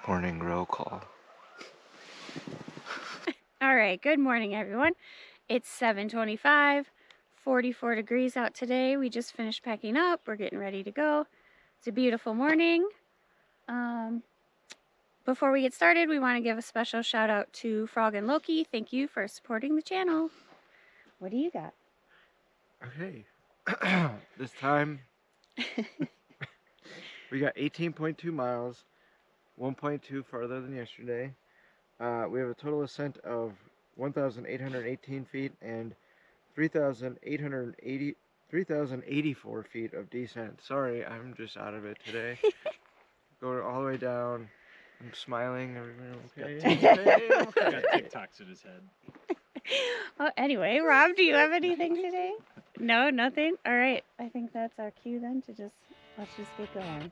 Morning roll call. All right, good morning everyone. It's 7:25, 44 degrees out today. We just finished packing up. We're getting ready to go. It's a beautiful morning. Before we get started, we want to give a special shout out to Frog and Loki. Thank you for supporting the channel. What do you got? Okay, this time we got 18.2 miles, 1.2 farther than yesterday. We have a total ascent of 1,818 feet and 3,084 feet of descent. Sorry, I'm just out of it today. Going all the way down. I'm smiling. Everyone okay? Got TikToks in his head. Well, anyway, Rob, do you have anything today? No, nothing? All right, I think that's our cue then to let's just get going.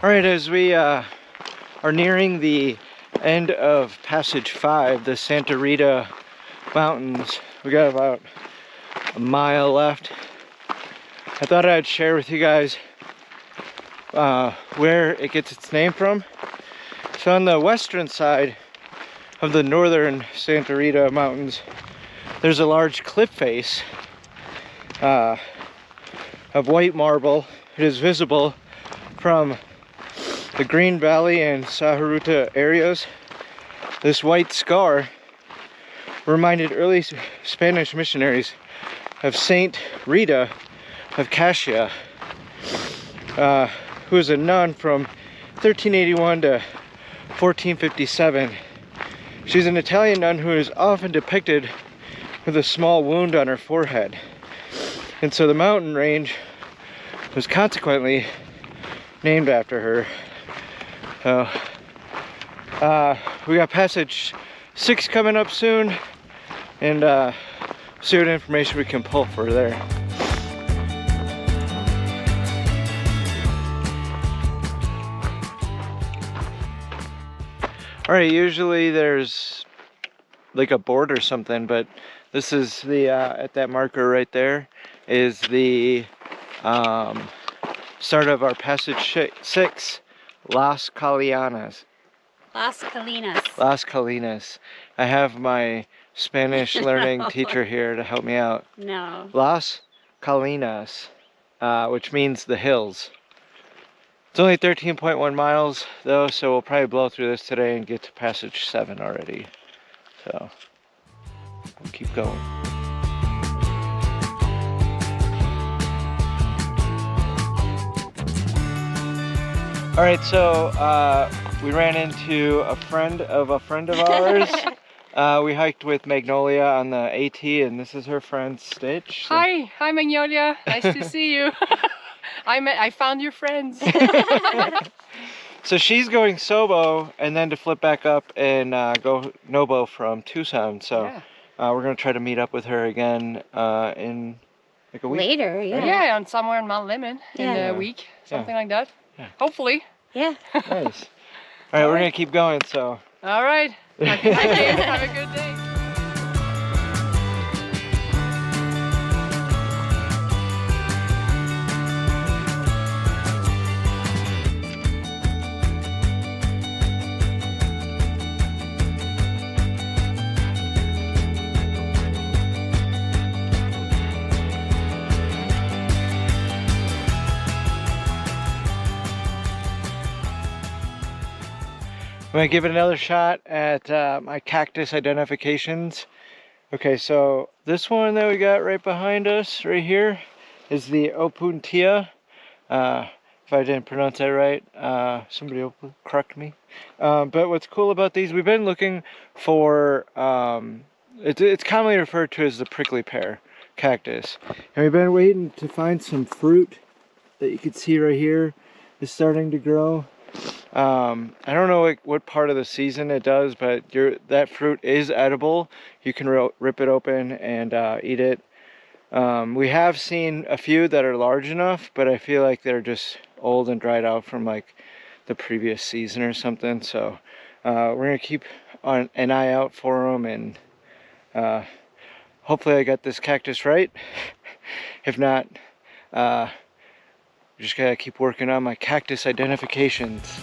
Alright, as we are nearing the end of Passage 5, the Santa Rita Mountains, we got about a mile left. I thought I'd share with you guys where it gets its name from. So on the western side of the northern Santa Rita Mountains, there's a large cliff face of white marble. It is visible from the Green Valley and Sahuarita areas. This white scar reminded early Spanish missionaries of Saint Rita of Cascia, who was a nun from 1381 to 1457. She's an Italian nun who is often depicted with a small wound on her forehead. And so the mountain range was consequently named after her. So, we got Passage 6 coming up soon, and see what information we can pull for there. Alright, usually there's like a board or something, but this is the, at that marker right there, is the start of our Passage 6. Las Colinas. Las Colinas. Las Colinas. I have my Spanish learning teacher here to help me out. No. Las Colinas, which means the hills. It's only 13.1 miles though, so we'll probably blow through this today and get to Passage 7 already. So, we'll keep going. Alright, so we ran into a friend of ours. We hiked with Magnolia on the AT, and this is her friend Stitch. So. Hi Magnolia, nice to see you. I found your friends. So she's going Sobo, and then to flip back up and go Nobo from Tucson. So yeah. We're going to try to meet up with her again in like a week. Later, yeah. Yeah, on somewhere in Mount Lemon in a week, something like that. Yeah. Hopefully. Yeah. Nice. Alright, we're going to keep going, so. Alright. Have a good day. I'm going to give it another shot at my Cactus Identifications. Okay, so this one that we got right behind us, right here, is the Opuntia. If I didn't pronounce that right, somebody will correct me. But what's cool about these, we've been looking for, it's commonly referred to as the prickly pear cactus. And we've been waiting to find some fruit that you can see right here is starting to grow. I don't know what part of the season it does, but that fruit is edible. You can rip it open and eat it. We have seen a few that are large enough, but I feel like they're just old and dried out from like the previous season or something. So we're gonna keep an eye out for them, and hopefully I got this cactus right. If not, just gotta keep working on my cactus identifications.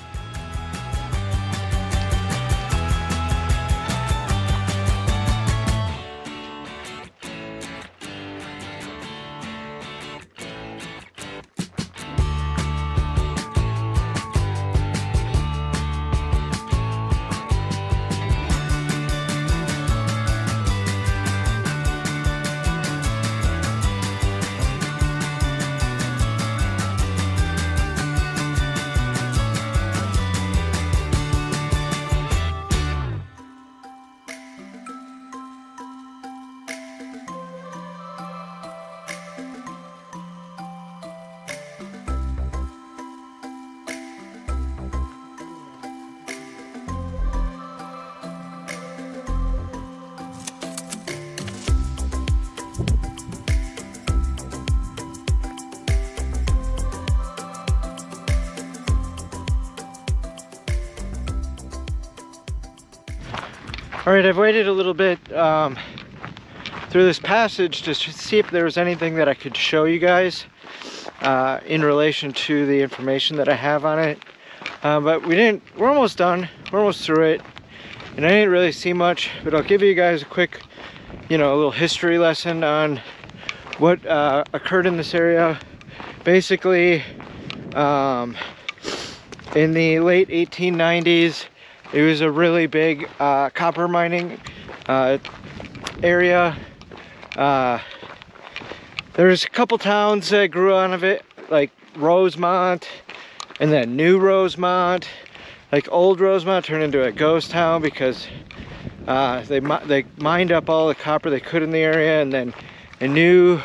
All right, I've waited a little bit through this passage to see if there was anything that I could show you guys in relation to the information that I have on it. But we're almost done. We're almost through it. And I didn't really see much, but I'll give you guys a quick, a little history lesson on what occurred in this area. Basically, in the late 1890s, it was a really big copper mining area. There's a couple towns that grew out of it, like Rosemont, and then New Rosemont. Like old Rosemont turned into a ghost town because they mined up all the copper they could in the area, and then a new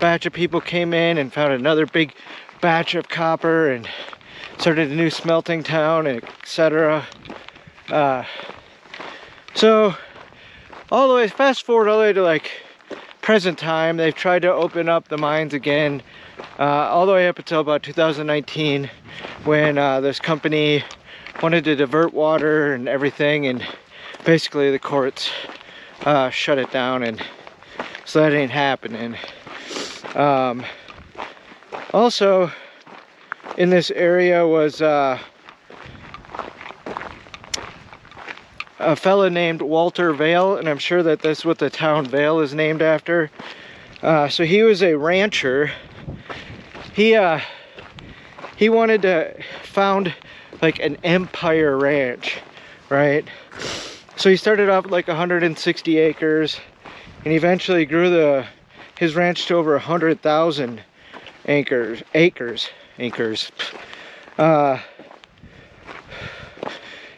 batch of people came in and found another big batch of copper and started a new smelting town, etc. So all the way, fast forward all the way to like present time, they've tried to open up the mines again, all the way up until about 2019, when this company wanted to divert water and everything, and basically the courts shut it down, and so that ain't happening. Also in this area was a fella named Walter Vale, and I'm sure that that's what the town Vale is named after. So he was a rancher. He wanted to found like an empire ranch, right? So he started off with like 160 acres, and eventually grew his ranch to over 100,000 acres.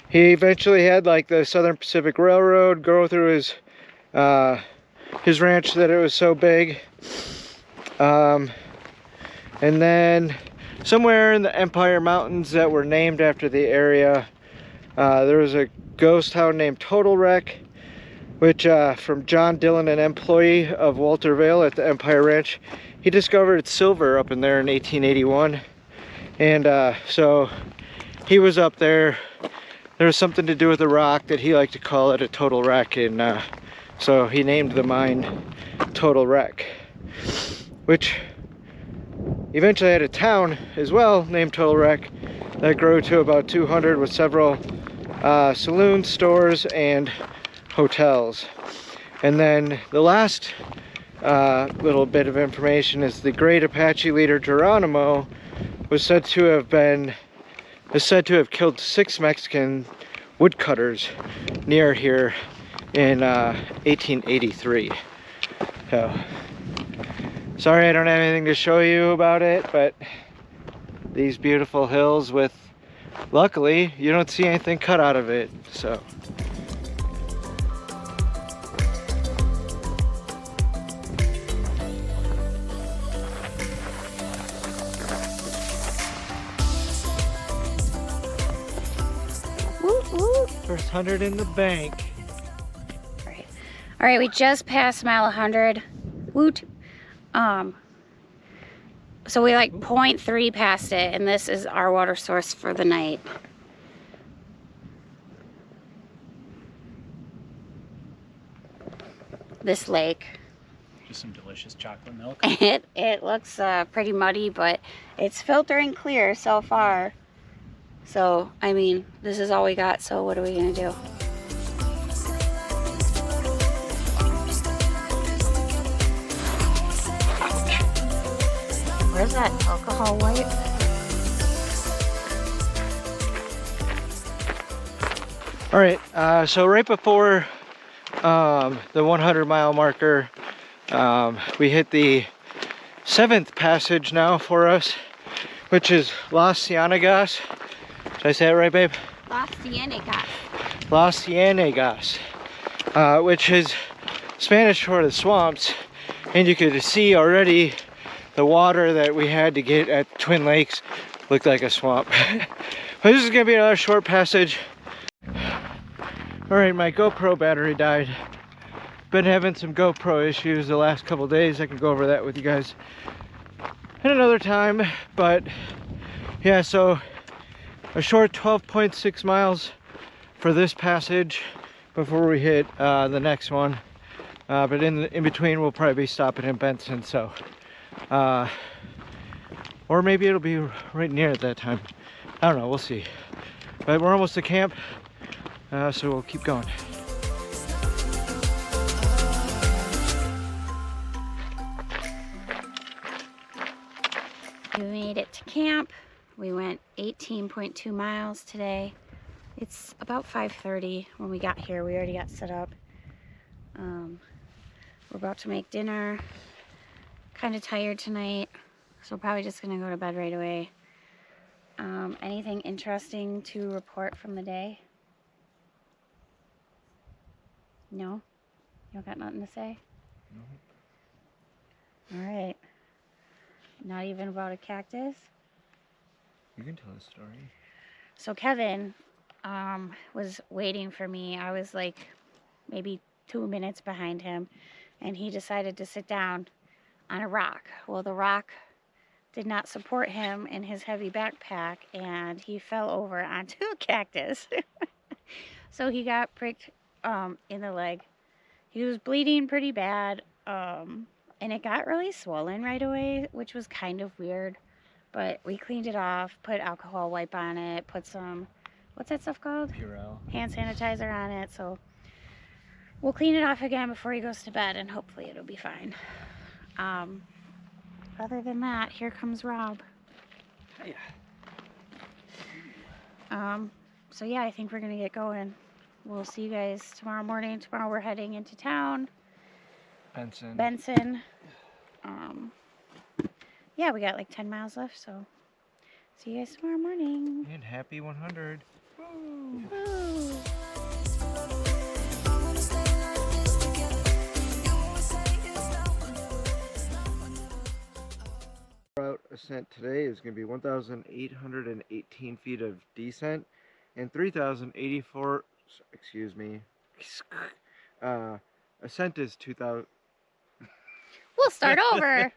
He eventually had like the Southern Pacific Railroad go through his ranch that it was so big. And then somewhere in the Empire Mountains that were named after the area, there was a ghost town named Total Wreck, which from John Dillon, an employee of Walter Vale at the Empire Ranch. He discovered silver up in there in 1881, and so he was up there. There was something to do with the rock that he liked to call it a total wreck, and so he named the mine Total Wreck, which eventually had a town as well named Total Wreck that grew to about 200 with several saloons, stores, and hotels. And then the last little bit of information is the great Apache leader Geronimo was said to have killed 6 Mexican woodcutters near here in 1883. So, sorry I don't have anything to show you about it, but these beautiful hills with, luckily, you don't see anything cut out of it, so. Woo. First 100 in the bank. All right, we just passed mile 100. Woot. So we like 0.3 past it, and this is our water source for the night. This lake. Just some delicious chocolate milk. It looks pretty muddy, but it's filtering clear so far. So, I mean, this is all we got, so what are we gonna do? Where's that alcohol wipe? All right, so right before the 100-mile marker, we hit the 7th passage now for us, which is Las Cienegas. Did I say it right, babe? Las Cienegas. Las Cienegas, which is Spanish for the swamps, and you could see already the water that we had to get at Twin Lakes looked like a swamp. But this is gonna be another short passage. All right, my GoPro battery died. Been having some GoPro issues the last couple days. I can go over that with you guys at another time. But yeah, so a short 12.6 miles for this passage before we hit the next one. But in between, we'll probably be stopping in Benson. So, or maybe it'll be right near at that time. I don't know. We'll see. But we're almost to camp, so we'll keep going. We made it to camp. We went 18.2 miles today. It's about 5:30 when we got here. We already got set up. We're about to make dinner. Kind of tired tonight, so probably just gonna go to bed right away. Anything interesting to report from the day? No? You don't got nothing to say? No. All right. Not even about a cactus? You can tell a story. So Kevin was waiting for me. I was like maybe 2 minutes behind him, and he decided to sit down on a rock. Well, the rock did not support him in his heavy backpack, and he fell over onto a cactus. So he got pricked in the leg. He was bleeding pretty bad, and it got really swollen right away, which was kind of weird. But we cleaned it off, put alcohol wipe on it, put some, what's that stuff called? Purell. Hand sanitizer on it. So we'll clean it off again before he goes to bed, and hopefully it'll be fine. Other than that, here comes Rob. So yeah, I think we're gonna get going. We'll see you guys tomorrow morning. Tomorrow we're heading into town. Benson. Yeah, we got like 10 miles left, so see you guys tomorrow morning. And happy 100. Woo. Woo. Route ascent today is going to be 1,818 feet of descent and 3,084, excuse me, ascent is 2,000. We'll start over.